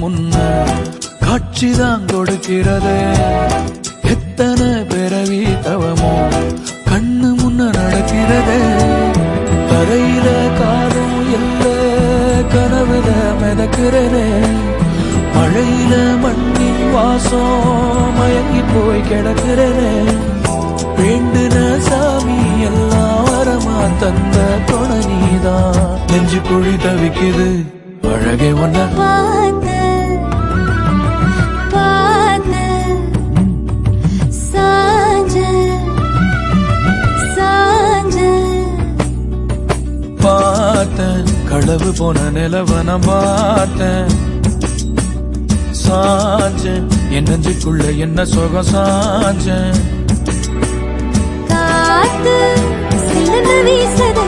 முன்ன காட்சிதான் கொடுக்கிறது. எத்தனை பிறவி தவமோ கண்ணு முன்ன நடக்கிறது. தரையில காலம் இல்ல கனவுல மிதக்கிறனே. மழையில மண்ணின் வாசம் மயங்கி போய் கிடக்கிறனே. வேண்டுன சாமி எல்லாம் வரமா தந்த துணை நீதான். நெஞ்சு குழி தவிக்குது அழகே ஒன்ன பார்த்தேன். களவு போன நிலவன பார்த்தேன். சாஞ்சேன் என் நெஞ்சுக்குள்ள என்ன சுகம் சாஞ்சேன். காத்து சிலந்து வீசத